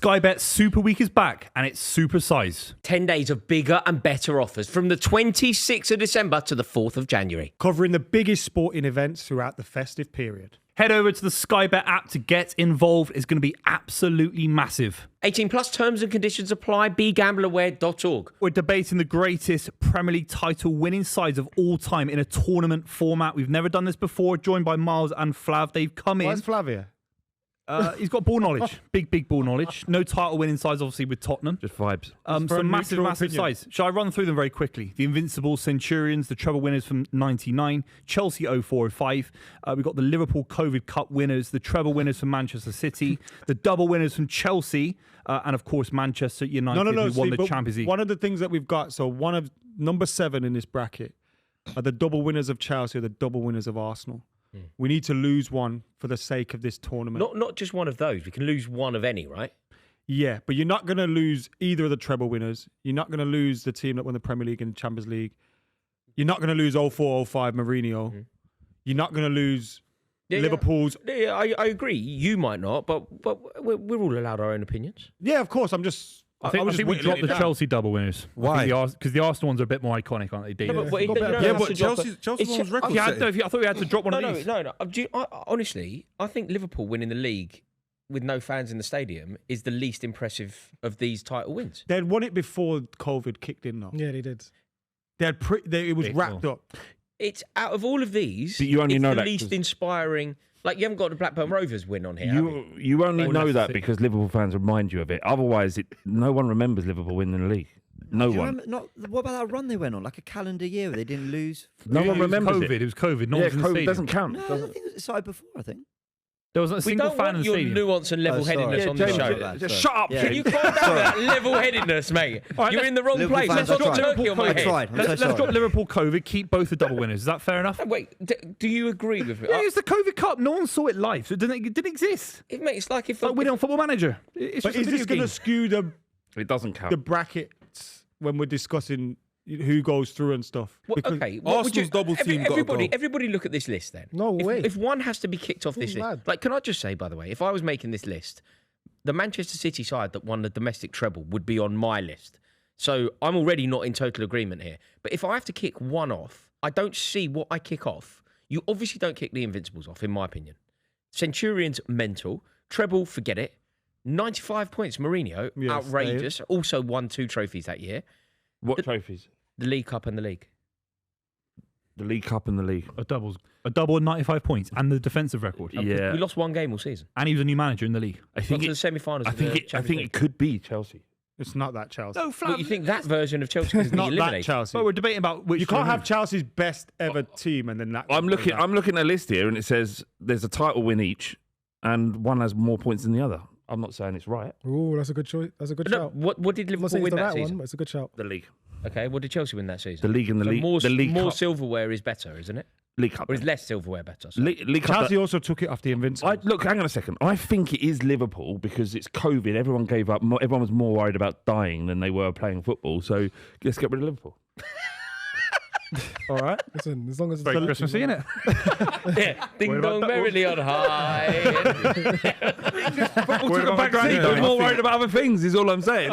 Sky Bet Super Week is back and it's super size. 10 days of bigger and better offers from the 26th of December to the 4th of January. Covering the biggest sporting events throughout the festive period. Head over to the Sky Bet app to get involved. It's going to be absolutely massive. 18 plus terms and conditions apply. BeGambleAware.org. We're debating the greatest Premier League title winning sides of all time in a tournament format. We've never done this before. Joined by Miles and Flav. They've come in. Where's Flav here? He's got ball knowledge. Big ball knowledge. No title winning sides, obviously, with Tottenham. Just vibes. So massive size. Shall I run through them very quickly? The Invincibles, Centurions, the Treble winners from 99, Chelsea 0405. We've got the Liverpool COVID Cup winners, the Treble winners from Manchester City, the double winners from Chelsea, and of course Manchester United, who won the Champions League. One of the things that we've got, so one of number 7 in this bracket are the double winners of Chelsea, or the double winners of Arsenal. We need to lose one for the sake of this tournament. Not just one of those. We can lose one of any, right? Yeah, but you're not going to lose either of the treble winners. You're not going to lose the team that won the Premier League and Champions League. You're not going to lose 04-05 Mourinho. You're not going to lose Liverpool's. Yeah, I agree. You might not, but we're all allowed our own opinions. Yeah, of course. I think we dropped the Chelsea double winners. Why? Because the Arsenal ones are a bit more iconic, aren't they? No, but Chelsea one's record set. I thought we had to drop one of these. No. Honestly, I think Liverpool winning the league with no fans in the stadium is the least impressive of these title wins. They'd won it before COVID kicked in, though. Yeah, they did. It was wrapped up. It's out of all of these, But you only it's know the that least inspiring. Like, you haven't got the Blackburn Rovers win on here. have You only know that Leicester. because Liverpool fans remind you of it. Otherwise, no one remembers Liverpool winning the league. No Do you one. remember, what about that run they went on? Like a calendar year where they didn't lose? No one remembers COVID. it. It was COVID. No Yeah, one's in the COVID stadium. doesn't count. No, I think it started before, I think. There wasn't a We single don't fan in want the your stadium. nuance and level-headedness on the James, show. just shut up. Yeah. Can you calm down with that level-headedness, mate? You're in the wrong Liverpool place. fans, Let's I not tried. turkey on my I head. tried. I'm so Let's sorry. drop Liverpool COVID, keep both the double winners. Is that fair enough? Wait, do you agree with me? Yeah, it's the COVID Cup. No one saw it live. So it didn't exist. Mate, it's like if It's like winning on Football Manager. It's But just a is video this going game. to skew It doesn't count. the brackets when we're discussing who goes through and stuff? Well, Because okay, what would Arsenal's double team gotta go. everybody look at this list then. No way. If one has to be kicked off this Who's list, mad? like, can I just say, by the way, if I was making this list, the Manchester City side that won the domestic treble would be on my list. So I'm already not in total agreement here. But if I have to kick one off, I don't see what I kick off. You obviously don't kick the Invincibles off, in my opinion. Centurions, mental. Treble, forget it. 95 points, Mourinho, Yes, outrageous. Also won 2 trophies that year. What trophies? The League Cup and the League. The League Cup and the league. A double and 95 points and the defensive record. Yeah. We lost 1 game all season. And he was a new manager in the league. I Got think to the it, semi-finals. I of the think Champions League. it could be Chelsea. it's not that Chelsea. No, But you think that version of Chelsea It's could be not that eliminated? Chelsea. But we're debating about which. You can't to have remove. Chelsea's best ever team and then that. I'm looking at a list here and it says there's a title win each and one has more points than the other. I'm not saying it's right. Ooh, that's a good choice. That's a good No, shout. what did I'm Liverpool not saying win it's the that right season? one, but it's a good shout. The league. Okay, what did Chelsea win that season? The league and the So league. More, the league more cup. silverware is better, isn't it? League Cup. Or is less silverware better? Sorry. League Cup. Chelsea also took it off the Invincibles. Look, hang on a second. I think it is Liverpool because it's COVID. Everyone gave up. Everyone was more worried about dying than they were playing football. So let's get rid of Liverpool. All right. Listen, as long as it's Very the- Christmassy, innit? Yeah, ding Worried dong about that merrily on high. Football Worried took a about back the seat. granny, They're though. more worried about other things. Is all I'm saying.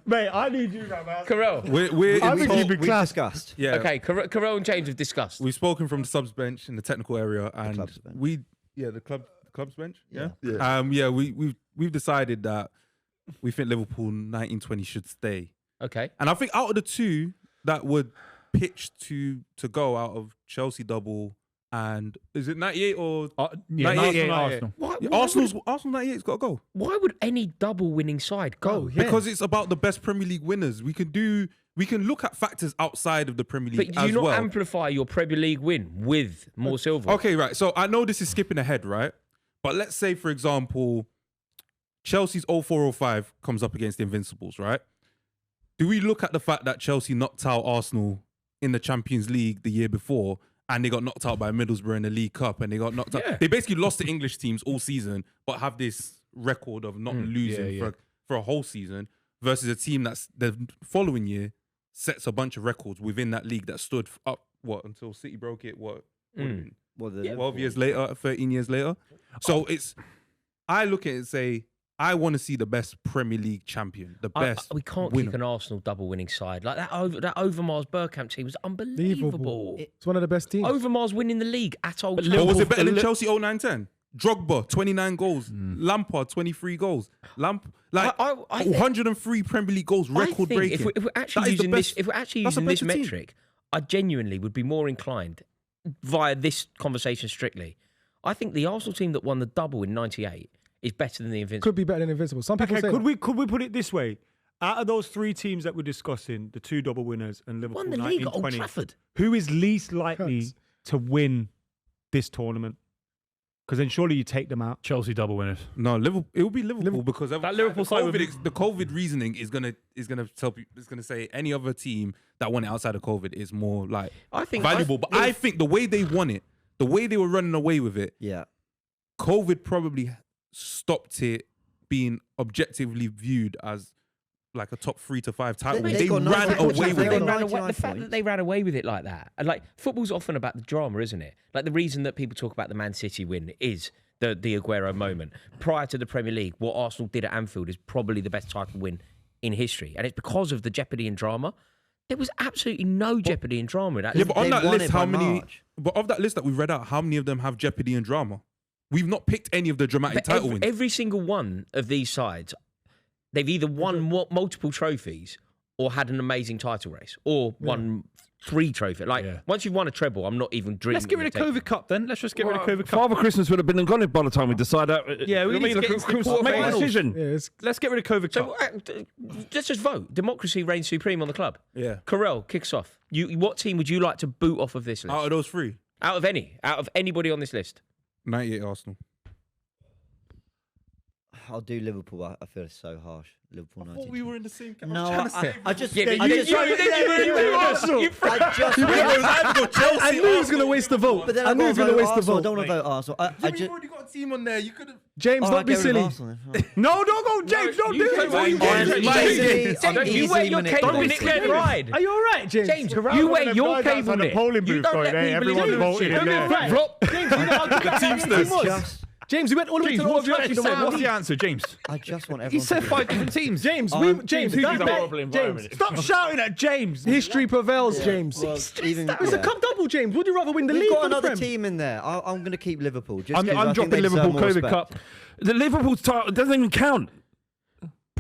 Mate, I need you now, man. Karel. We're I in think talk- you'd be We've class. discussed. yeah. Okay, Karel and James have discussed. We've spoken from the subs bench in the technical area, and clubs bench. the clubs bench. Yeah. We've decided that we think Liverpool 1920 should stay, Okay. and I think out of the two that would pitch to go out of Chelsea double and is it 98 or Yeah, 98 Arsenal. Arsenal 98's got to go. Why would any double winning side go? Because it's about the best Premier League winners. We can look at factors outside of the Premier League But do you as not well. amplify your Premier League win with more silver? Okay, right. So I know this is skipping ahead, right? But let's say, for example, Chelsea's 0405 comes up against the Invincibles, right? Do we look at the fact that Chelsea knocked out Arsenal in the Champions League the year before and they got knocked out by Middlesbrough in the League Cup and they got knocked Yeah. out? They basically lost to English teams all season but have this record of not losing for a whole season versus a team that's the following year sets a bunch of records within that league that stood up, until City broke it, 12 years later, 13 years later. So I look at it and say, I want to see the best Premier League champion, the best. We can't winner. keep an Arsenal double winning side like that. That Overmars Bergkamp team was unbelievable. It's one of the best teams. Overmars winning the league at Old But Trafford. was it better than Chelsea 09-10? Drogba, 29 goals. Lampard, 23 goals. I think- 103 Premier League goals, record breaking. If we're actually using this metric, I genuinely would be more inclined via this conversation strictly. I think the Arsenal team that won the double in '98 is better than the Invincibles. Could be better than Invincibles. Some people say could that. we put it this way? Out of those 3 teams that we're discussing, the 2 double winners and Liverpool Won the league at Old 1920, Trafford. who is least likely Hurts. to win this tournament? Because then surely you take them out. Chelsea double winners. No, Liverpool. It will be Liverpool because That Liverpool side would be- the COVID reasoning is gonna tell you, it's gonna say any other team that won it outside of COVID is more like I think valuable. But I think the way they won it, the way they were running away with it, Yeah. COVID probably stopped it being objectively viewed as like a top 3 to 5 title. They They got ran 90 away points. with They it. got the 99 fact that points. they ran away with it like that, and like football's often about the drama, isn't it? Like the reason that people talk about the Man City win is the Aguero moment. Prior to the Premier League, what Arsenal did at Anfield is probably the best title win in history, and it's because of the jeopardy and drama. There was absolutely no jeopardy and drama in that. Yeah, but on They that won list, it how by many? March. But of that list that we read out, how many of them have jeopardy and drama? We've not picked any of the dramatic But title wins. every single one of these sides, they've either won multiple trophies or had an amazing title race, or won 3 trophies. Like once you've won a treble, I'm not even dreaming. Let's get rid of COVID Cup then. Let's just get rid of COVID Cup. Father Christmas would have been and gone by the time we decide that. Yeah, we need to get into the make a quarterfinals. decision. Yeah, it's Let's get rid of COVID So Cup. let's just vote. Democracy reigns supreme on the club. Yeah. Karel, kicks off. What team would you like to boot off of this list? Out of those 3, Out of anybody on this list. 98 Arsenal. I'll do Liverpool. I feel it's so harsh. Liverpool 90. were in the same camp. No, I just. Yeah, but I you just- really did. You really did. Arsenal. You I just. I knew he was going to waste the vote. But then I knew he was going to waste the Arsenal. I vote. don't want to vote Arsenal. I just. already got a team on there. You could have. James, Oh, don't be I'll get rid of silly. Arsenal then. No, don't go, James. Don't do it. Why you James, doing James, it? James, James, you wear your cable knit their pride. Are you all right, James? James, Around you one of wear them your guys cable outside the knit. polling You booth don't going, let hey, people everyone do voted shit. in there. Right. James, you know how good that Teamsters. team was. Just. James, we went all the way James, to the what have you World actually Cup said? final. What's the answer, James? I just want everyone. He said to 5 different teams. James, James, that who's bet- horrible James, Stop shouting at James. history prevails, James. Well, even, It's a cup double, James. Would you rather win the We've league got or the another Prem? team in there. I'm going to keep Liverpool. Just I'm 'cause I think dropping they deserve Liverpool more COVID respect. Cup. The Liverpool's title doesn't even count.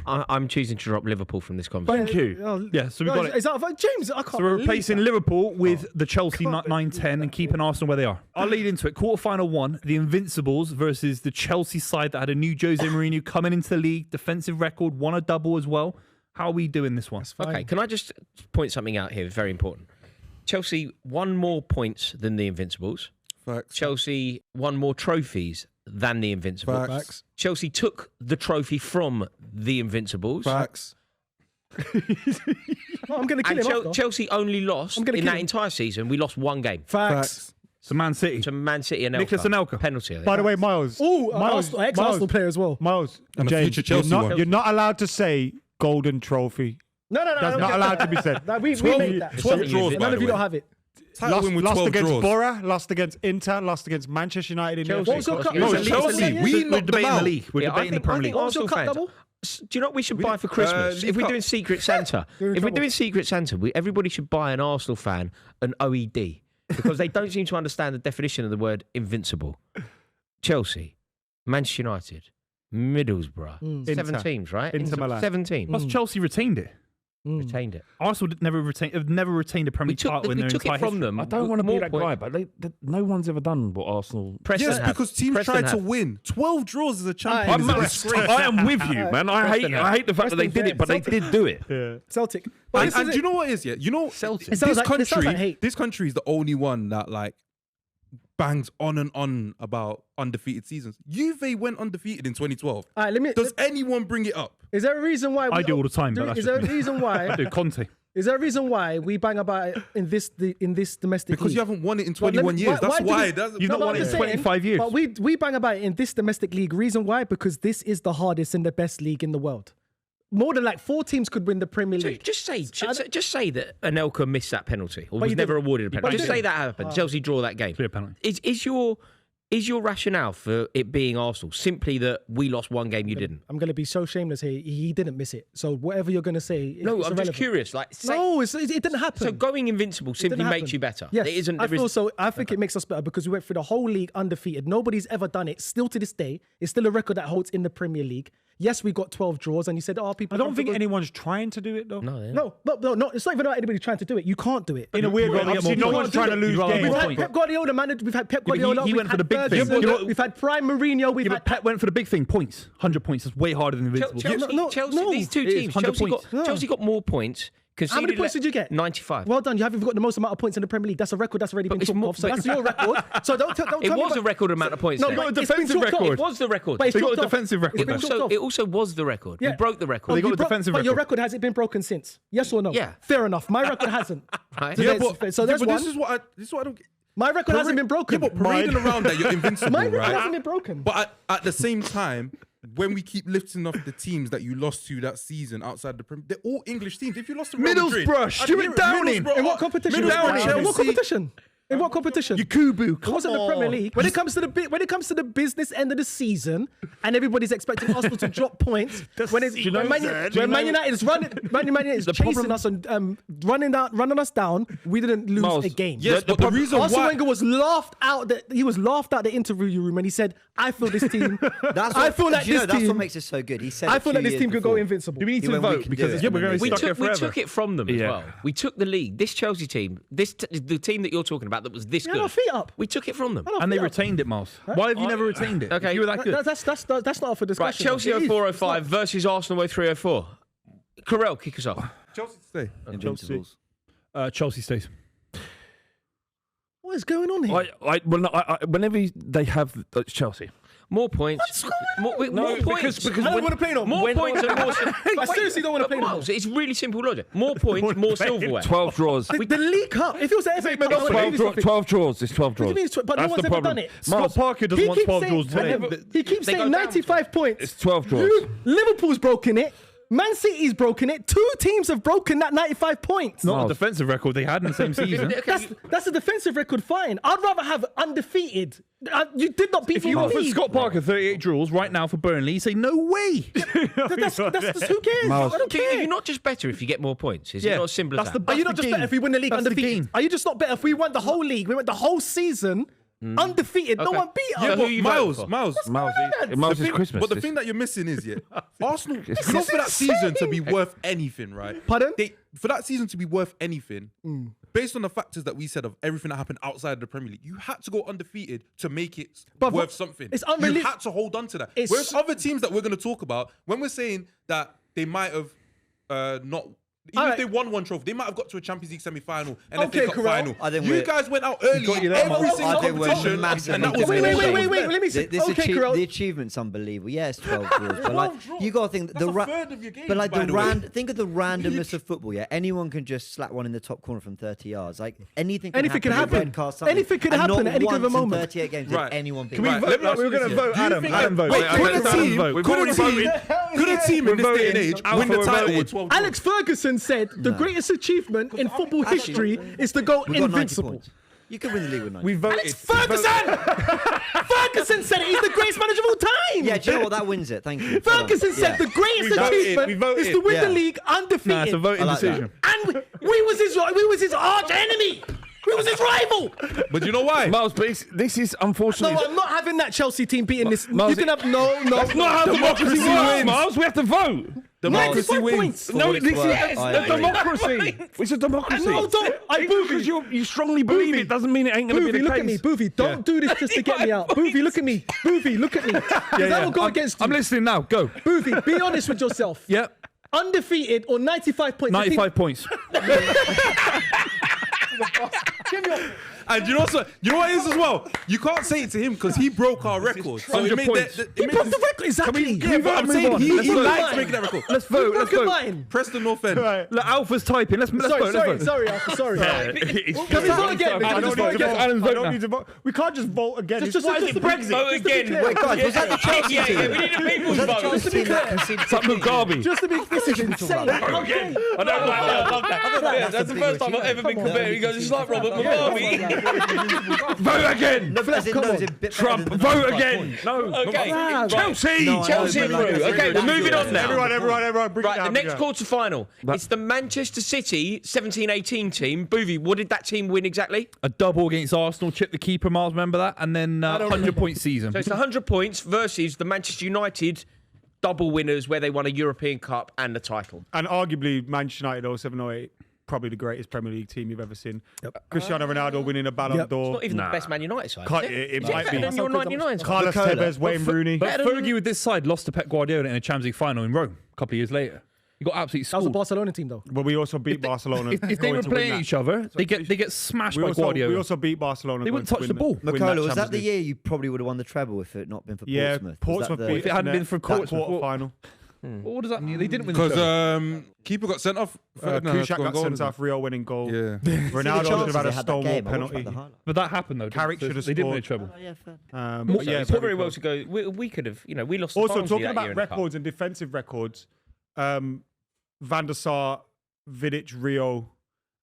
I'm choosing to drop Liverpool from this conversation. Thank you. Oh, Yeah, so we've got it. Is that James? I can't. So we're believe replacing that. Liverpool with the Chelsea can't 9-10 and keeping Arsenal where they are. I'll lead into it. Quarterfinal 1, the Invincibles versus the Chelsea side that had a new Jose Mourinho coming into the league, defensive record, won a double as well. How are we doing this one? Okay, can I just point something out here? Very important. Chelsea won more points than the Invincibles. Facts. Chelsea won more trophies than the Invincibles. Facts. Chelsea took the trophy from the Invincibles. Facts. Oh, I'm going to kill And him off, though. Chelsea only lost I'm gonna in kill that him. entire season. We lost 1 game Facts. So Man City. to Man City and Nicolas Anelka. penalty. I think. By the way, Miles. Oh, Miles, ex-Arsenal player as well. Miles, And a James, future Chelsea one. you're not allowed to say golden trophy. No. That's not allowed to be said. No, we 12 made that. 12 draws, by None the of you way. don't have it. Title Lost, win with lost 12 against draws. Borough, lost against Inter, lost against Manchester United in Chelsea. the What was your cup? No, Was it Chelsea. League? We We're knocked them debating the out. league. We're debating the Premier League. What was your Arsenal cup fans- double? Do you know what we should buy for Christmas? League If we're Cup. doing Secret Santa, You're in if we're trouble. doing Secret Santa, everybody should buy an Arsenal fan an OED because they don't seem to understand the definition of the word invincible. Chelsea, Manchester United, Middlesbrough, 7 Inter. teams, right? Inter Milan. 17. Plus Chelsea retained it. Retained it. Arsenal have never retained a Premier We League took, title in we their took entire it from history. them. I don't want to be More that point- guy, but no one's ever done what Arsenal. Preston Yes, have. because teams Preston try to have. win. 12 draws as a champion. I'm is not- a disgrace. I am with you, man. I hate the fact that they did it, but they did do it. Celtic. But And, this is and it. do you know what it is? Yeah, you know, Celtic. It sounds like- it sounds like hate. this country is the only one that like bangs on and on about undefeated seasons. Juve went undefeated in 2012. All right, let me. Does anyone bring it up? Is there a reason why? I do all the time, but that's Is there a just me. reason I why? do Conte. Is there a reason why we bang about it in this domestic Because league? you haven't won it in Well, let 21 me- years. That's do why. we- That's, You've not but won I'm it in just saying, 25 years. But we bang about it in this domestic league. Reason why? Because this is the hardest and the best league in the world. More than like 4 teams could win the Premier League. Just say that Anelka missed that penalty or But was he never didn't. awarded a But penalty. he Just say didn't. that happened. Chelsea draw that game. Clear penalty. Is your rationale for it being Arsenal simply that we lost one game, you didn't? I'm going to be so shameless here. He didn't miss it. So whatever you're going to say, No, it's I'm irrelevant. just curious. Like, No, it didn't happen. So going invincible simply didn't makes happen. you better. Yes, It isn't. I there feel is- so. I think it makes us better because we went through the whole league undefeated. Nobody's ever done it. Still to this day, it's still a record that holds in the Premier League. Yes, we got 12 draws, and you said, "Oh, people." I don't think anyone's trying to do it though. No, yeah. No, no. It's not even about anybody trying to do it. You can't do it. In a weird way, rather get obviously, more no points. one's trying to You'd lose rather games. more We've had points. Pep Guardiola managed. We've had Pep but he Guardiola. went we've for the had big thing. Ferguson, Yeah, but- we've had Prime Mourinho. We've Yeah, had but Pep went for the big thing, points. 100 points. That's way harder than Invincibles. Chelsea, these two It is, teams, 100 points. Chelsea got more points. How many points did you get? 95. Well done. You haven't got the most amount of points in the Premier League. That's a record that's already been it's took more- off. So but- that's your record. So don't tell It me was about- a record amount of points. No, then. but got a it's been defensive chalked off. record. It was the record. But it's They got chalked a off. defensive record It's been then. chalked off. It also was the record. Yeah. We broke the record. They got You a defensive but your record. record has it been broken since? Yes or no? Yeah. Fair enough. My record hasn't. Right? So Yeah, there's- but, so there's but one. this is what I don't get. My record hasn't been broken. Yeah, but parading around that you're invincible, My record right? hasn't been broken. But at the same time, when we keep lifting off the teams that you lost to that season outside the Premier, they're all English teams. If you lost to Real Madrid, Middlesbrough, I'd Stuart hear it. Downing. Middlesbrough, In what competition? Middlesbrough, In what Chelsea. competition? In what competition? Yakubu, It wasn't the Premier League. When it comes to the business end of the season, and everybody's expecting Arsenal to drop points, when Man United is running, Man United is chasing us and running us down, we didn't lose Miles, a game. Yes, but the reason Arsene why Wenger was laughed out. He was laughed out the interview room, and he said, "I feel this team. That's I what, feel like you know, this that's what team. makes it so good. He said I it feel 2 like this years team could go before. invincible." Do we need He to went, "We vote? can do Because it." yeah, we're going to We be stuck here took, we forever. took it from them as Yeah. well. We took the league. This Chelsea team, the team that you're talking about that was this Yeah, good. our feet up. We took it from them. And they retained it, Miles. Why have you never retained it? Okay. If you were that good. That's not up for Right, discussion. Chelsea It is. 0405 versus Arsenal 0304. Karel, kick us off. Chelsea stay. Invincibles. Chelsea stays. What is going on here? Whenever they have Chelsea, More points. More points. because I don't want to play no more. More points and more. I seriously don't want to play no more. Miles, it's really simple logic. More points, more silverware. 12 draws. The League Cup. If it was the FA Cup, I would 12, have draw, 12 draws. It's 12 What draws. do you mean? But no That's one's the ever problem. done it. Scott Parker doesn't want 12 draws today. He keeps They go saying down 95 points. It's 12 draws. Liverpool's broken it. Man City's broken it. 2 teams have broken that 95 points. Not a Miles. defensive record they had in the same season. That's a defensive record, fine. I'd rather have undefeated. You did not beat If me you in the offer league. Scott Parker 38 draws right now for Burnley, you say, no way. That's who cares? Miles. I don't Are care. you not just better if you get more points? Is it Yeah, not as simple as that's that? the- Are you not just game. better if we win the league That's the undefeated? game. Are you just not better if we won the whole league? We went the whole season undefeated. No Okay. one beat us. Yeah, who you voting for? Miles. Miles is Christmas. But the This- thing that you're missing is, Arsenal, This not is for that season to be worth anything, right? Pardon? For that season to be worth anything, based on the factors that we said of everything that happened outside of the Premier League, you had to go undefeated to make it But worth something. it's You unbelievable. had to hold on to that. It's- Whereas other teams that we're going to talk about, when we're saying that they might have not. Even All if right. they won one trophy, they might have got to a Champions League semi-final and Okay, FA Cup Karel. final. I think You we're- guys went out early got you in there, every Miles. single I think we're competition, massively and that was Wait, when wait, they wait, won. wait. Let me see. This Okay, Karel. the achievement's unbelievable. Yeah, it's 12 draws, but like 12 draws. you got to think That's a third of your games, but like by the way. think of the randomness of football. Yeah, anyone can just slap one in the top corner from 30 yards. Like anything can Anything can happen. happen. Red card, something. Anything can And happen not at any given once in moment. 38 games Right. did anyone pick Can we one. vote? Let me ask we were you going to this, vote yeah. Adam. Do you Adam think- vote. Wait, could a team, We've could a already team, voted. could a team in this day and age Alpha win the we're title voting. with 12 draws? Alex Ferguson said the greatest achievement in football history is to go We got 90 invincible. points. You could win the league with 90. We voted. Alex Ferguson! Ferguson said it. He's the greatest manager of all time. Yeah, do you know what? That wins it. Thank you. Well done. Ferguson said Yeah. the greatest We voted, achievement we voted. is to win Yeah. the league undefeated. Nah, it's a voting I like that. decision. And we was his arch enemy. We was his rival. But you know why? Miles, but this is No, unfortunately. I'm not having that Chelsea team beating this. Miles, You can have no. That's not how democracy works, Miles. We have to vote. Democracy 95 wins. points. No, this is I a agree. democracy. It's a democracy. No, don't. Because you strongly believe it doesn't mean it ain't going to be Boovy, the look case. at me. Boovy, don't do this just to get me out. Boovy, look at me. Boovy, look at me. Because I will go against you. I'm listening now. Go. Boovy, be honest with yourself. Yep. Undefeated or 95 points. 95 points. And you know what it is as well? You can't say it to him because he broke our record. So 100 it made points. He broke the record, exactly. Yeah, but I'm saying he Let's vote. likes making that record. Let's vote. Let's Look at vote. mine. Preston North End. Look, Alpha's typing. Let's vote. Let's vote. Alpha, sorry. It's Can we vote again? I Can we don't just vote need to again? vote. Adam's I vote don't now. need to vote. We can't just vote again. Just to be Vote again. clear. Wait, guys, was that the Chelsea Yeah, team? we need a people's vote. Just to be clear. It's like Mugabe. Just to be, this is insane. Okay. I don't like that. I love that. Yeah, that's the first time I've ever been compared. He goes, it's like Robert Mugabe. Vote again. No, but as in, no, as in bit Trump, better than vote 95 again. points. No. Okay. Wow. Chelsea. No, I know, Chelsea but like, through. that's Okay, we're really moving on good. now. Everyone, bring Right, it down. the next quarter-final. It's the Manchester City 17-18 team. Buvey, what did that team win exactly? A double against Arsenal, chip the keeper, Miles, remember that? And then 100-point season. So it's 100 points versus the Manchester United double winners where they won a European Cup and the title. And arguably, Manchester United 07-08, probably the greatest Premier League team you've ever seen. Cristiano Ronaldo winning a Ballon It's d'Or. not even the best Man United side. Can't- is it Is might be. better than your 99 side. Carlos Tevez, Wayne Rooney. But Better than- Fergie with this side lost to Pep Guardiola in a Champions League final in Rome a couple of years later. He got absolutely That was a schooled. Barcelona team, though. But we also beat Barcelona. If they going were to win playing that. each other, they get smashed by Guardiola. We also beat Barcelona. They wouldn't going touch to the win ball. win McKola, was Champions that the League. year you probably would have won the treble if it had not been for Yeah, Portsmouth? Portsmouth Was that beat If it hadn't been for that Portsmouth, quarter final. What does that mean? They didn't win the Because treble. keeper got sent off. Kushak got sent off, Rio winning goal. Yeah. Ronaldo should have had a They had that stonewall game. I watched penalty. the highlight. But that happened though. Carrick didn't it? should have They didn't win a scored. treble. Oh, yeah, fair. But Yeah, yeah, it's not very very well close. to go. We could have, we lost. To Also, Barnsley talking that about year in the cup. records and defensive records, Van der Sar, Vidic, Rio,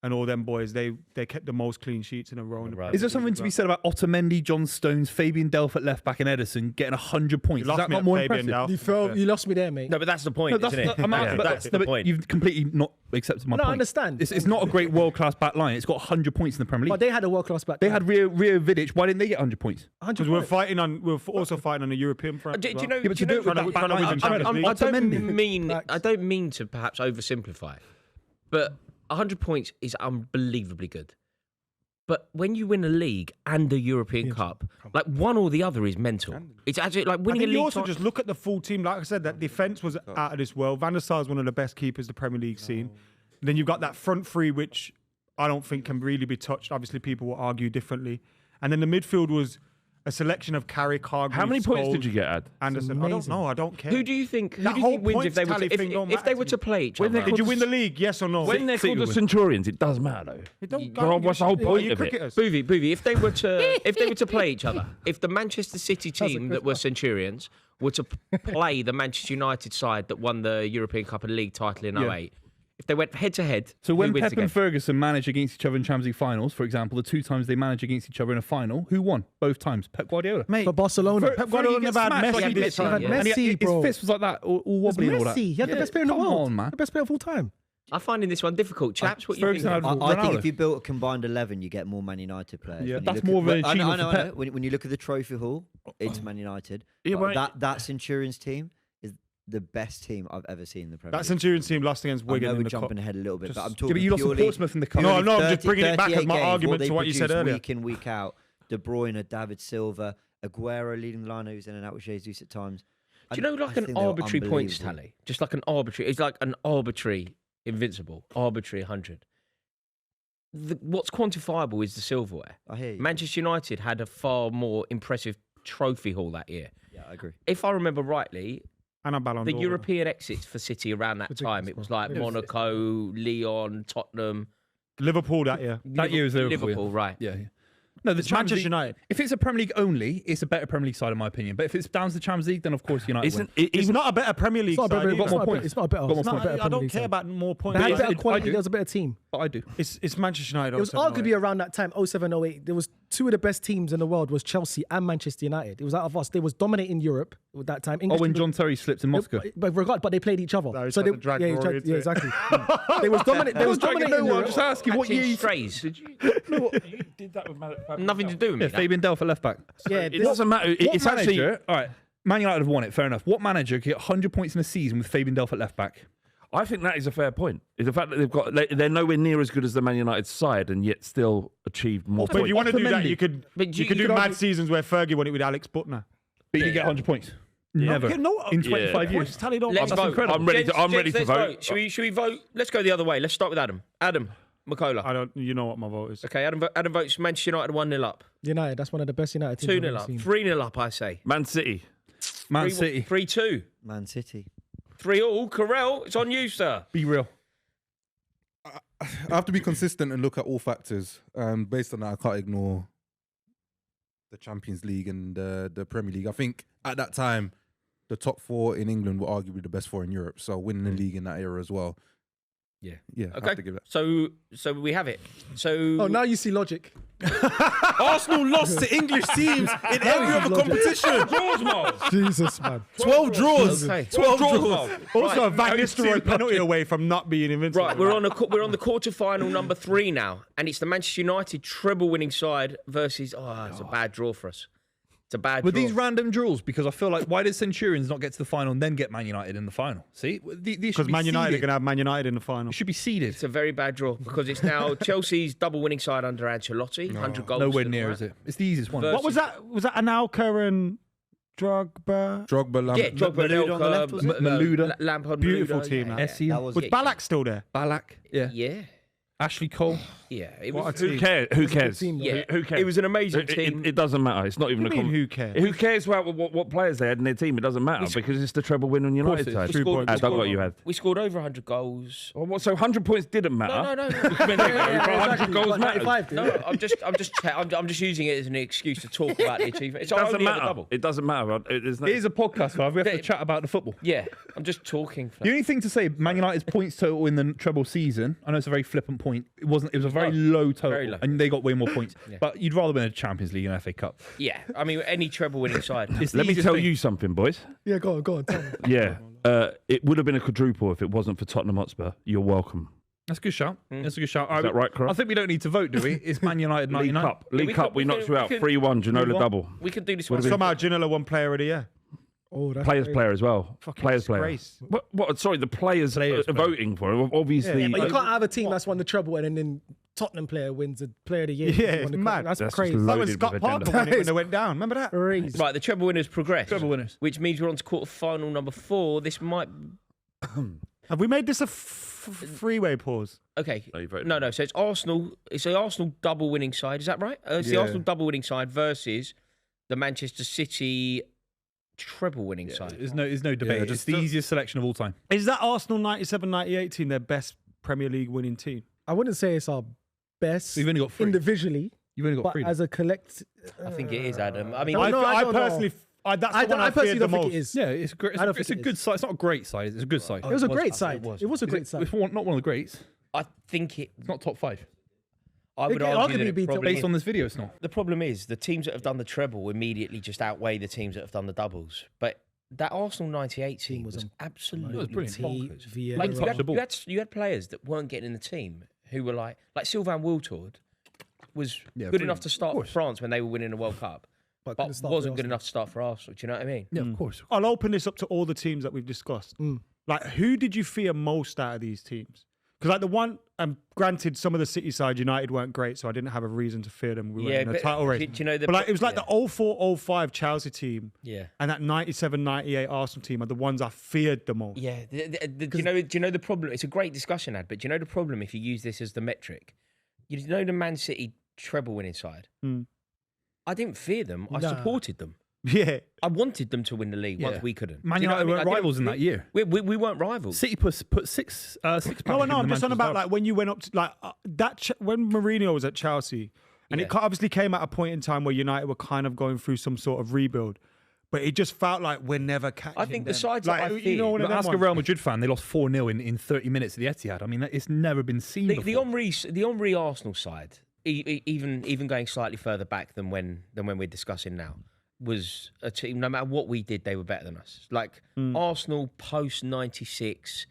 and all them boys, they kept the most clean sheets in a row. In the Right. Is there something to be said about Otamendi, John Stones, Fabian Delph at left back, and Edison getting 100 points? Is lost that me not at more Fabian impressive? Delph. You lost me there, mate. No, but that's the point, No, that's isn't it? the, I'm Yeah, asking, but that's the but point. You've completely not accepted my No, I point. understand. It's not a great world-class back line. It's got 100 points in the Premier League. But they had a world-class back. They had Rio Vidic. Why didn't they get 100 points? 100 Because we're also fighting on the European front. Do as you well. know? Yeah, but do you to do know it with that trying to back win line, the Champions League. I don't mean to perhaps oversimplify, but 100 points is unbelievably good. But when you win a league and a European Cup, like one or the other is mental. It's actually like I winning a think you league. also just look at the full team. Like I said, that defense was out of this world. Van der Sar is one of the best keepers the Premier League seen. Then you've got that front three, which I don't think can really be touched. Obviously, people will argue differently. And then the midfield was a selection of Carrick, Hargreaves, How many points Scholes, did you get, Ad? Anderson. I don't amazing. know. I don't care. Who do you think? Who That do you whole think wins if they were points to, tally thing don't if they matter were to to me. play each When other? they Did you win the league? Yes or no? When they're City called the will win. Centurions, it does matter though. It don't- Well, what's the whole Are point you of it? cricketers? Buvey, if they were to play each other, if the Manchester City team that were Centurions were to play the Manchester United side that won the European Cup and League title in 08, if they went head to head, So when who wins Pep the game? and Ferguson managed against each other in Champions League finals, for example, the 2 times they managed against each other in a final, who won both times? Pep Guardiola. Mate, For Barcelona. Pep Guardiola Fergie gets never had smashed Messi like this he did. time. Messi, And his bro. fist was like that, all It's wobbly and all that. Messi. He had the best player in the Come world. on, man. The best player of all time. I'm finding this one difficult, chaps. What you think? Ferguson had I think Ronaldo. if you built a combined 11, you get more Man United players. Yeah, When you that's look more of an I know, achievement for I know. Pep. When you look at the trophy haul, it's Man United. Yeah, But but- that Centurions team is the best team I've ever seen in the Premier That League. Centurions team lost against I Wigan know in we're the cup. jumping ahead a little bit, but I'm Yeah, talking but you lost to purely, Portsmouth in the cup. No, I'm 30, just bringing it back as 38 my games, argument what to what you said they earlier. produce Week in, week out. De Bruyne, David Silva, Aguero leading the line, who's in and out with Jesus at times. Do you know like an arbitrary points tally? Just like an arbitrary. It's like an arbitrary invincible, arbitrary 100. What's quantifiable is the silverware. I hear you. Manchester United had a far more impressive trophy haul that year. Yeah, I agree. If I remember rightly, And a Ballon the d'Or. European exits for City around that time, it was like Monaco, Lyon, Tottenham. Liverpool that year. That year was Liverpool, yeah. right? Yeah. No, the It's Champions Manchester League, United. if it's a Premier League only, it's a better Premier League side in my opinion. But if it's down to the Champions League, then of course United win. Isn't it? It's Even not a better Premier League It's not a side. better, either. it's not a better, it's not a better, Got more it's not a points. better I Premier don't League care side. about more points. They had I better do. quality. I do. There was a better team. But I do. It's Manchester United. It was 07, arguably around that time, 07, 08. There was 2 of the best teams in the world was Chelsea and Manchester United. It was out of us. They was dominating Europe at that time. Oh, English when teams- John Terry slipped in Moscow. But they played each other. No, he's so trying they, to drag yeah, Rory into yeah, it. exactly. They was dominating. They was dominating no, I'm Europe. just asking what year Catching you strays. you did that with Nothing to do with me. Yeah, that. Fabian Delph at left back. Yeah, It doesn't matter. What It's manager? actually. All right, Man United have won it. Fair enough. What manager could get 100 points in a season with Fabian Delph at left back? I think that is a fair point. Is the fact that they're nowhere near as good as the Man United side and yet still achieved more But if you points. want to do that, Otamendi. you could But you could you do could mad argue- seasons where Fergie won it with Alex Butner. But you can get 100 points. Never. In 25 years. Tally don't Let's That's vote. incredible. I'm ready to Let's vote. Should we vote? Let's go the other way. Let's start with Adam. Adam McKola. I don't. You know what my vote is. Okay, Adam votes Manchester United 1-0 up, United, that's one of the best United teams. 2-0 up, 3-0 up. I say. Man City. Man City. 3-2, Man City. 3-all. Karel, it's on you, sir. Be real. I have to be consistent and look at all factors. Based on that, I can't ignore the Champions League and the Premier League. I think at that time, the top 4 in England were arguably the best 4 in Europe. So winning the league in that era as well. Yeah. Yeah. I Okay. have to give that. So we have it. So Oh, now you see logic. Arsenal lost to English teams in every other competition. Draws, Miles. Jesus, man. 12 draws. Okay. 12 Draws, draws. Miles. Also, a Van Nistelrooy penalty away from not being invincible. Right, we're on the quarter-final number 3 now, and it's the Manchester United treble-winning side versus. Oh, it's a bad draw for us. It's a bad With draw. these random draws, because I feel like, why did Centurions not get to the final and then get Man United in the final? See? Because Man United are going to have Man United in the final. It should be seeded. It's a very bad draw because it's now Chelsea's double-winning side under Ancelotti, 100 goals. Nowhere to the near, right. is it? It's the easiest one. Versus- What was that? Was that Anelka and Drogba? Drogba, Yeah, Drogba, Malouda on the left, was it? Malouda. Lampard, Beautiful Malouda, team, yeah, man. Essien. yeah. That was Was Ballack still there? Balak. Yeah. Yeah, Ashley Cole. yeah. It What was. a Who team. cares? Who cares? team, though. Yeah, Who cares? it was an amazing It- team. It doesn't matter. It's not even What a do you mean, conversation. who cares? Who cares about what players they had in their team? It doesn't matter because it's the treble win on United it is. side. We True scored- point. we I don't scored- what you had. We scored over 100 goals. Well, what, so 100 points didn't matter. No. But 100 goals matters. 95, dude. No, I'm just using it as an excuse to talk about the achievement. It's It doesn't only at the matter. double. It doesn't matter. It is It is a podcast, Flav. We have to chat about the football. Yeah, I'm just talking. The only thing to say, Man United's points total in the treble season, I know it's a very flippant point. It wasn't. It was a very low total, very low. and they got way more points. But you'd rather win a Champions League and FA Cup. Yeah, I mean any treble-winning side. It's the Let me easiest tell thing. you something, boys. Yeah, go on, tell me. Yeah. It would have been a quadruple if it wasn't for Tottenham Hotspur. You're welcome. That's a good shout. That's a good shout. Is that right, Karel? I think we don't need to vote, do we? It's Man United League 99. Cup. League we Cup, could- we we knocked could- you we out. could- 3-1, Ginola 3-1. double. We could do this one. Somehow Ginola won Player of the Year. Oh, that's Players crazy. player as well. Players player. disgrace. What? Sorry, the players are voting for it. Obviously. Yeah, but you can't have a team that's won the treble and then Tottenham player wins the Player of the Year. Yeah, Won it's the mad. That's That's crazy. just That was loaded Scott with Parker agenda. won it when they went down. Remember that? Crazy. Right, the treble winners progress. Treble winners. Which means we're on to quarter-final number 4. This might... Have we made this a freeway pause? Okay. No, you voted No. So it's Arsenal. It's the Arsenal double-winning side. Is that right? It's the Yeah. Arsenal double-winning side versus the Manchester City treble-winning side. There's no debate. It's just the the- easiest selection of all time. Is that Arsenal 97-98 team their best Premier League winning team? I wouldn't say it's our best You've only got 3. individually, You've only got but 3. as a collect. I think it is, Adam. I mean, No, I don't know. personally, that's the one I I personally feared the don't think most. it is. Yeah, it's a great. I don't It's a think it good is. side. It's not a great side. It's a good side. It was a great side. It was a great It's side. not one of the greats. I think it... It's not top 5. I would could argue arguably that be it top probably Based on this video, it's not. The problem is the teams that have done the treble immediately just outweigh the teams that have done the doubles. But that Arsenal 98 team was absolutely brilliant. bonkers. Vieira. Like, Touch the ball. you had players that weren't getting in the team who were like Sylvain Wiltord was good brilliant. enough to start for France when they were winning the World Cup, but couldn't start for wasn't good Arsenal. enough to start for Arsenal. Do you know what I mean? Yeah, of course. I'll open this up to all the teams that we've discussed. Like, who did you fear most out of these teams? Because, like, the one, granted, some of the City side, United weren't great, so I didn't have a reason to fear them. We were Yeah, in a but title race. do you know the- but, like, it was like yeah. the 04-05 Chelsea team Yeah. and that 97-98 Arsenal team are the ones I feared the most. Yeah, do you know the problem? It's a great discussion, Ad, but do you know the problem if you use this as the metric? You know the Man City treble winning side. I didn't fear them. I Nah. supported them. Yeah. I wanted them to win the league once Yeah. we couldn't. Man Do you know United what I weren't mean? I rivals in didn't- that year. We weren't rivals. City put 6 No, pounds no, in I'm the just on Manchester about Derby. like when you went up to like when Mourinho was at Chelsea, and it Yeah. obviously came at a point in time where United were kind of going through some sort of rebuild, but it just felt like we're never catching. I think the them. sides like that I you know, feared- one of But them ask a ones. Real Madrid fan, they lost 4-0 in 30 minutes at the Etihad. I mean, it's never been seen the before. Henry Arsenal side, even going slightly further back than when we're discussing now, was a team. No matter what we did, they were better than us. Like Arsenal post '96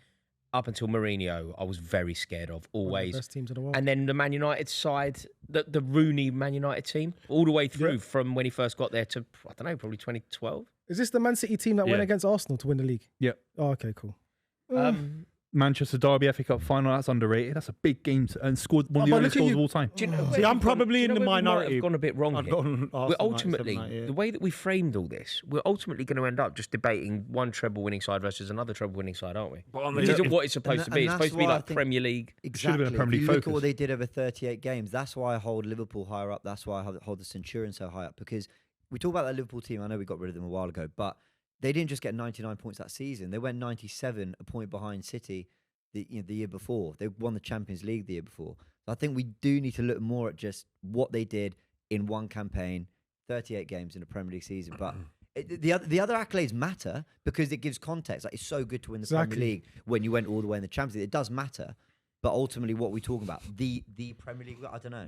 up until Mourinho, I was very scared of always. Best teams in the world. And then the Man United side, the Rooney Man United team, all the way through from when he first got there to I don't know, probably 2012. Is this the Man City team that went Yeah. against Arsenal to win the league? Yeah. Oh, okay, cool. Manchester Derby FA Cup final, that's underrated. That's a big game and scored one of the but only look at scores you- of all time. Do you know See, where I'm we've gone- probably do you in know the where we might minority. have gone a bit wrong I'd here. gone We're Arsenal ultimately 97-98. the way that we framed all this. We're ultimately going to end up just debating one treble winning side versus another treble winning side, aren't we? Which isn't what it's supposed to be. It's supposed to be that's why I like think- Premier League. Exactly. been a Premier If you League look at what focus. they did over 38 games, that's why I hold Liverpool higher up. That's why I hold the Centurions so high up. Because we talk about that Liverpool team. I know we got rid of them a while ago, but they didn't just get 99 points that season. They went 97, a point behind City the year before. They won the Champions League the year before. So I think we do need to look more at just what they did in one campaign, 38 games in a Premier League season. But the other accolades matter because it gives context. Like, it's so good to win the Exactly. Premier League when you went all the way in the Champions League. It does matter. But ultimately, what we talking about? The Premier League? I don't know.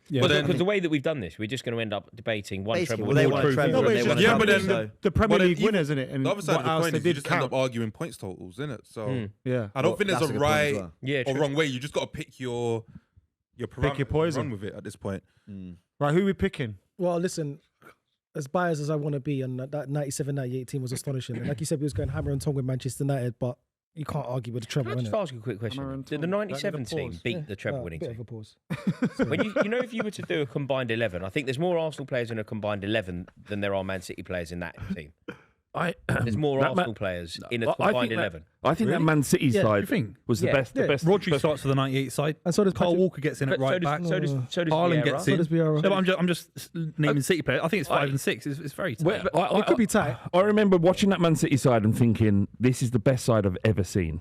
Yeah, But but because the way that we've done this, we're just going to end up debating one Basically, treble. well, they and won one a treble, No, but and it's they won just a Yeah, but treble, then so- the Premier But League even- winners, isn't it? And The other side what of the else coin they is you did just end count. up arguing points totals, isn't it? So Yeah. I don't think Well, there's that's a a good point as right well. Yeah, or true. wrong way. You just got to pick your parameters and poison. run with it at this point. Right, who are we picking? Well, listen, as biased as I want to be, and that 97-98 team was astonishing. And like you said, we was going hammer and tongue with Manchester United, but you can't argue with the treble, Can I just innit? ask you a quick question? Hammer and Did the tongue. 97 That need a team pause. beat the treble winning bit of team? a pause. When you know, if you were to do a combined 11, I think there's more Arsenal players in a combined 11 than there are Man City players in that team. There's more That Arsenal Ma- players in a I think combined that- 11. I think that Man City Yeah, side you think? was the Yeah. best. The Yeah. best. Rodri best- starts for the 98 side. And so does Carl Patrick- Walker gets in at But right back. so does Haaland Vieira. gets So in. does Vieira. No, but I'm just naming City players. I think it's 5 and 6. It's very tight. Well, It could be tight. I remember watching that Man City side and thinking, this is the best side I've ever seen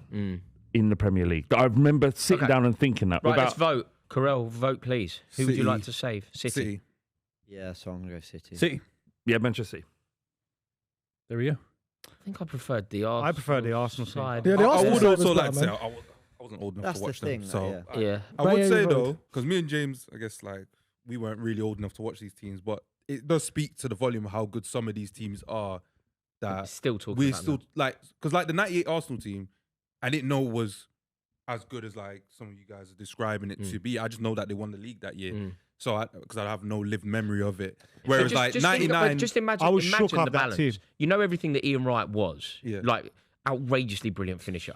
in the Premier League. I remember sitting Okay. down and thinking that. Right, let's without, vote. Karel, vote please. Who would you City. like to save? City. Yeah, so I'm gonna go City. City. yeah, Manchester City. There we go. I think I preferred the Arsenal. I prefer the Arsenal team. side. Yeah, the I Arsenal would side also was like to better, say man. I wasn't old enough That's to the watch thing. them. So yeah. Yeah. I would Right, say yeah, though, right. because me and James, I guess like we weren't really old enough to watch these teams, but it does speak to the volume of how good some of these teams are. That Still talking we're about still them. like, because like the '98 Arsenal team, I didn't know was as good as like some of you guys are describing it to be. I just know that they won the league that year. So because I have no lived memory of it. Whereas Just- like just think- '99, just imagine, I was shook imagine up the that balance. team. You know everything that Ian Wright was. Yeah. Like outrageously brilliant finisher.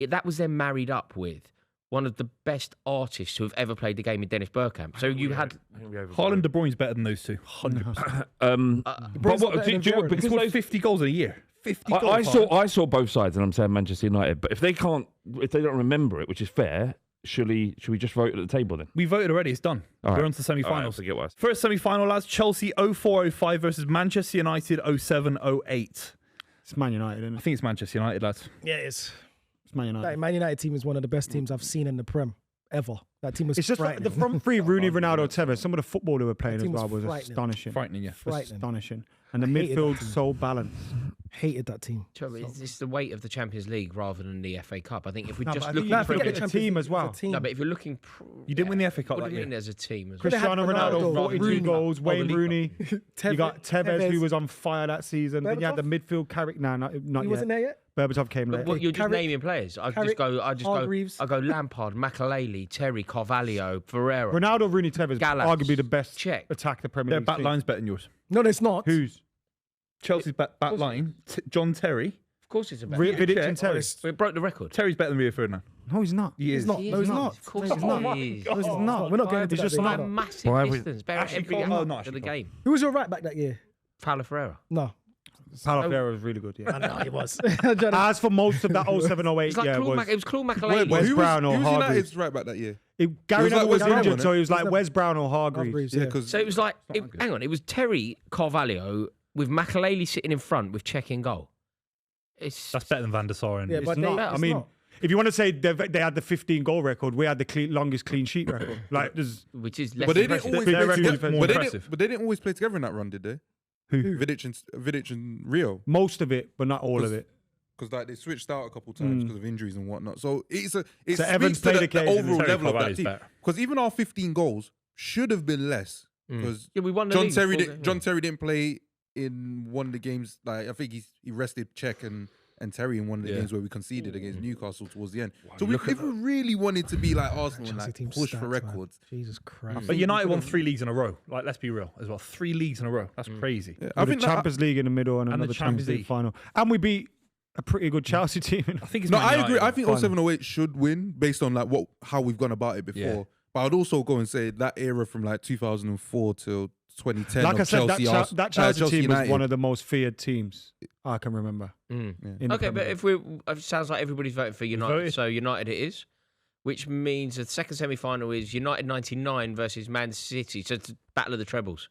That was then married up with one of the best artists who have ever played the game in Dennis Bergkamp. So you had Haaland, De Bruyne's better than those two. 100%. But what, better than Vieira. Because because scored 50 goals in a year. 50 goals. I Haaland. saw both sides, and I'm saying Manchester United. But if they don't remember it, which is fair, should we just vote at the table then? We voted already. It's done. All We're right. on to the semi-finals. Forget what I said. First semi-final, lads. Chelsea 04-05 versus Manchester United 07-08. it's Man United, isn't I it? think it's Manchester United, lads. Yeah, it's It's Man United. that Man United team is one of the best teams I've seen in the Prem ever. That team was It's just like frightening. the front three, Rooney, Ronaldo, Tevez. Some of the football they were playing That as team was well was frightening. astonishing. Frightening, yeah. Frightening. Astonishing. And the hated that midfield's team. so balanced. Hated that team. it's the weight of the Champions League rather than the FA Cup. I think if we're No, just but I think looking you Nah, forget forget the the Champions team League, as well. it's a team. no, but if you're looking, You didn't win the FA Cup What that do you mean year. as a team? As They had Cristiano Ronaldo, Ronaldo, 42 Rooney. goals. Wayne League Rooney. You got Tevez, who was on fire that season. Then you had the midfield character. No, not He yet. wasn't there yet? Berbatov came But later. what you're just Carrick- naming players. I Carrick, Hargreaves. go Lampard, Makelele, Terry, Carvalho, Ferreira. Ronaldo, Rooney, Tevez, Gallas, arguably the best Czech. attack the Premier Their League. back team. line's better than yours. No, it's not. Who's? Chelsea's back line, John Terry. Of course, it's a Vidic Czech. and Terry. We broke the record. Terry's better than Rio Ferdinand. No, he's not. He is. He's not. No, he's not. Of course, No, he's not. he is. No, he's not. We're not getting into He's that. just debate. By a not. massive Why would- distance. Bear Ashley every Cole? element Oh, no, of Ashley the Cole. game. Who was your right back that year? Paulo Ferreira. No. Paulo Ferreira was really good, yeah. No, he was. As for most of that 07-08, It's like yeah, it was Claude Makelele. Wes who Brown or was Hargreaves. United's right back that year? Gary was like Neville was Wes Brown, injured, wasn't so it? it was like Wes Brown or Hargreaves. Hargreaves, Yeah, yeah. because So it was like, hang on, it was Terry Carvalho with Makelele sitting in front with Czech in goal. It's That's better than Van der Sar. Yeah, It's but not. they- I it's mean, not. if you want to say they had the 15-goal record, we had the longest clean sheet record. Like, there's which is less But they didn't impressive. always They're play too together. defensive. But they Impressive. didn't. But they didn't always play together in that run, did they? Who? Vidic and Rio, most of it, but not all of it. because like they switched out a couple times because of injuries and whatnot. So it So speaks Evans to played the occasionally. overall Terry level of that Carvalho's team. better. Because even our 15 goals should have been less. Because Yeah, we won the John league Terry before did, that, John yeah. Terry didn't play in one of the games. Like I think he rested Czech and Terry in one of the games where we conceded against Newcastle towards the end. So if we really wanted to be like Arsenal and Chelsea like team push stats, for man. records, Jesus Christ. But United won 3 leagues in a row. Like, let's be real as well. 3 leagues in a row. That's crazy. I With think the Champions League in the middle and the another Champions Champions League League. final. And we beat a pretty good Chelsea team. I think it's No, Man I United. agree. I think Final. 07-08 should win based on like how we've gone about it before. Yeah. But I'd also go and say that era from like 2004 till 2010 Like of I said, Chelsea, that Chelsea team was United. one of the most feared teams I can remember. Mm. in the Okay, Premier but League. if it sounds like everybody's voting for United, voted. so United it is, which means the second semi-final is United 99 versus Man City. So it's battle of the trebles.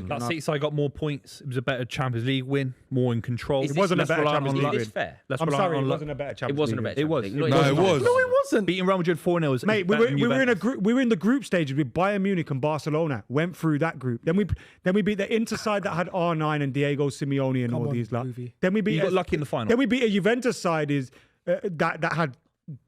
That City side got more points. It was a better Champions League win, more in control. Is It wasn't a Less better reliant Champions on Is League luck. this win. fair? Less I'm reliant sorry, on it luck. wasn't a better It Champions wasn't a League better. It was. Champions League. No, it was. No, it wasn't. Beating Real Madrid 4-0 is Mate, better than we were in a Juventus. group. We were in the group stages with Bayern Munich and Barcelona. Went through that group. Then we beat the Inter side that had R9 and Diego Simeone and Come all on, these lot. Buvey. Then we beat You got lucky in the final. Then we beat a Juventus side that had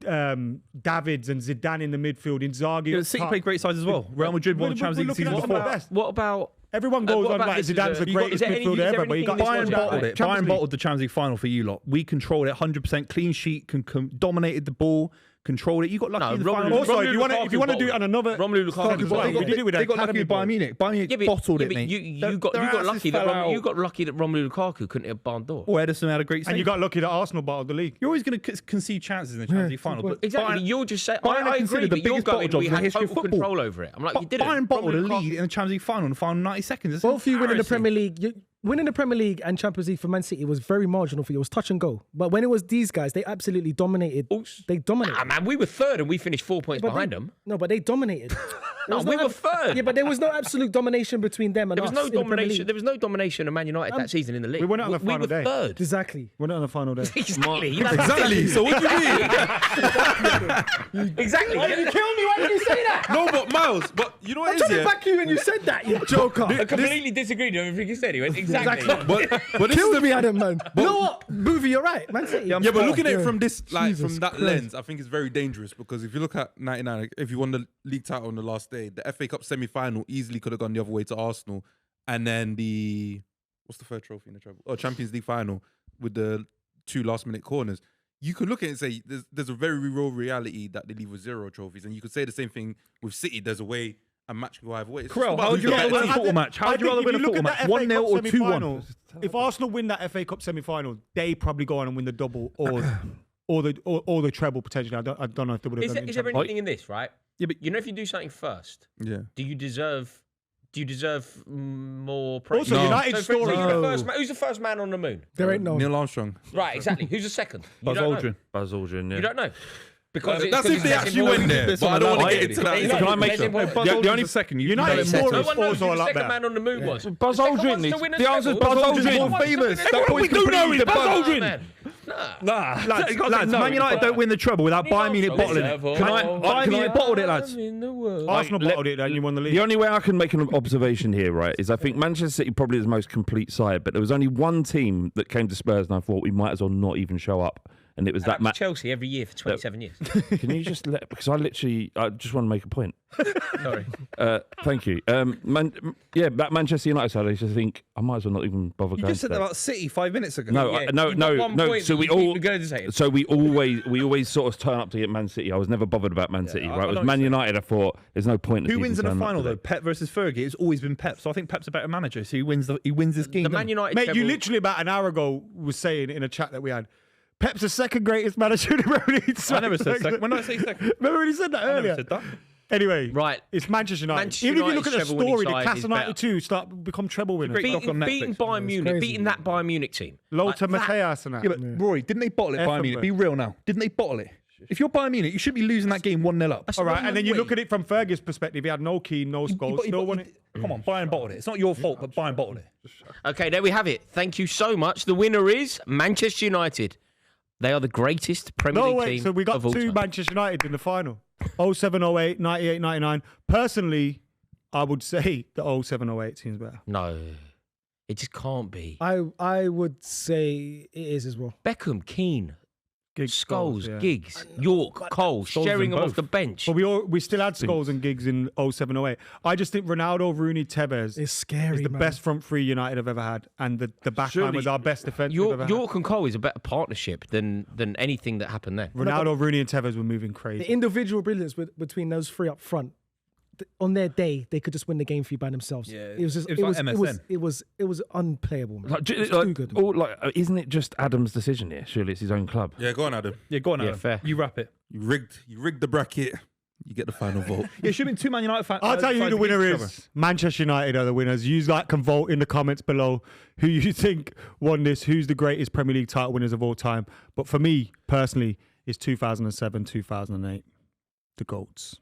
Davids and Zidane in the midfield, Inzaghi. Yeah, City played great sides as well. Real Madrid won the Champions League the season before. What about? Everyone goes what on about like this? Zidane's the You got- greatest is there any- midfielder is there ever, but you got anything in this Bayern logic? bottled it. Champions Bayern League. bottled the Champions League final for you lot. We controlled it 100% clean sheet, dominated the ball, controlled it. You got lucky No, in the Romelu- final. Also, Romelu if you want Lukaku to do it on another, Romelu Lukaku Lukaku bottled bottled it. we did it with They got lucky academy with Bayern boys. Munich. Bayern Munich bottled it, mate. You got lucky that you got lucky that Romelu Lukaku couldn't hit a barn door. Or Edison had a great save. And you got lucky that Arsenal bottled the league. You're always going to concede chances in the Champions League final. But Exactly. Bayern- You're just saying. Bayern I are agree, considered the but you're biggest bottle going. jobs We in the had history of total football. control over it. I'm like, you didn't. Bayern bottled a Romelu lead Lukaku- in the Champions League final in the final 90 seconds. It's Both of you winning the embarrassing. Premier League, winning the Premier League and Champions League for Man City was very marginal for you. It was touch and go. But when it was these guys, they absolutely dominated. They dominated. Nah, man, we were third and we finished 4 points But behind they- them. No, but they dominated. No, we were third. Yeah, but there was no absolute domination between them and There was us no in the Premier domination. League. There was no domination of Man United that season in the league. we won it on the final We day. were third. Exactly. We're not on the final day. Exactly. Exactly. So what do you mean? Exactly. Why did you kill me? Why did you say that? No, but Miles, but you know what I'm it is, trying to yeah? back you when you said that, you joker. I completely disagreed with everything you said. He went, exactly. But this is Killed the me, Adam, man. You know what? Buvey, you're right. Man City. Yeah, but looking at it from this, like Jesus from that Christ. lens, I think it's very dangerous because if you look at 99, if you won the league title on the last day, the FA Cup semi-final easily could have gone the other way to Arsenal, and then what's the third trophy in the treble? Oh, Champions League final with the 2 last-minute corners. You could look at it and say there's a very real reality that they leave with 0 trophies, and you could say the same thing with City. There's a way a match can go either way. It's just Karel, about how would who's you the rather better win a team. football match? How would you rather win a football match? 1-0 or 2-1? If Arsenal win that FA Cup semi-final, they probably go on and win the double or the treble potentially. I don't know if they would have Is done it. there anything in this, right? Yeah, but You know, if you do something first, Yeah. do you deserve more praise? Also, No. United's So, for story. instance, who's the first man on the moon? There ain't no. Neil Armstrong. Right, exactly. Who's the second? You Buzz don't know. Aldrin. Buzz Aldrin, yeah. You don't know. Because it's- That's because if they it's actually important. went there. There's But I someone don't want else. to get into that. Exactly. Can I make Less some- important. Buzz The Aldrin's only- the second. United know story better. No one knows also who a the lot second better. man on the moon was. Buzz The second Aldrin one's to is- win a the answer's treble. Buzz The Aldrin. second More one's to famous. win a That treble. boy's We do know completely it's Buzz different. Aldrin. Man. Lads, no, Man United don't win the treble without Bayern Munich bottling it. Deserve Can I? all Bayern can Munich I- bottled it, lads. in the world. Arsenal bottled it and you won the league. The only way I can make an observation here, right, is I think Manchester City probably is the most complete side, but there was only one team that came to Spurs and I thought we might as well not even show up. And it was that That was match. Chelsea every year for 27 years. Can you just because I just want to make a point. Sorry. Thank you. That Manchester United side, I just think I might as well not even bother You going. just said that today. about City 5 minutes ago. No, Yeah, no, you've got one no. point So that we you keep all, regurgitating. so we always sort of turn up to get Man City. I was never bothered about Man City. I Right, it know was what Man you're United. I thought there's no point. Who even wins in the turning up final today. though? Pep versus Fergie. It's always been Pep. So I think Pep's a better manager. So he wins this game. The Man United Mate, treble- you literally about an hour ago was saying in a chat that we had, Pep's the second greatest manager in the Premier League. I never said second. When did I say second? Remember when he said that I never earlier? said that. Anyway, Right. it's Manchester United. Manchester Even if you look at the United's treble story, the winning Class side is of better. 92 become treble winners. Great doc on beating Netflix. Bayern Munich, crazy. beating that Bayern Munich team. Lothar Like that- Matthäus and that. Yeah, but Rory, didn't they bottle it? Bayern Munich. Effenberg. Be real now. Didn't they bottle it? If you're Bayern Munich, you should be losing that game 1-0 up. All right, and then you look Wait. at it from Fergie's perspective. He had no Keane, no Scholes, still won it. Come on, Bayern bottled it. It's not your fault, but Bayern bottled it. Okay, there we have it. Thank you so much. The winner is Manchester United. They are the greatest Premier No, League wait, team so we got of all two time. Manchester United in the final. 07, 08, 98, 99. Personally, I would say the 07, 08 seems better. No, it just can't be. I would say it is as well. Beckham, Keane, Giggs, Scholes, yeah. Giggs, York, Cole, sharing them off both. the bench. But we still had Scholes and Giggs in 07, 08. I just think Ronaldo, Rooney, Tevez It's scary, is the man. best front three United have ever had. And the back line was our best defence we've ever had. York and Cole is a better partnership than anything that happened there. Ronaldo, Rooney and Tevez were moving The crazy. individual brilliance between those three up front, on their day, they could just win the game for you by themselves. Yeah, it was just, it was like MSN. it was unplayable, man. Like, It's like, too good. isn't it just Adam's decision here? Surely it's his own club. Yeah, go on, Adam. Yeah, go on, Yeah, Adam. fair. You wrap it. You rigged the bracket. You get the final vote. Yeah, it should have been two Man United fans. I'll tell you who the winner is. Manchester United are the winners. You guys can vote in the comments below who you think won this, who's the greatest Premier League title winners of all time. But for me, personally, it's 2007, 2008. The GOATs.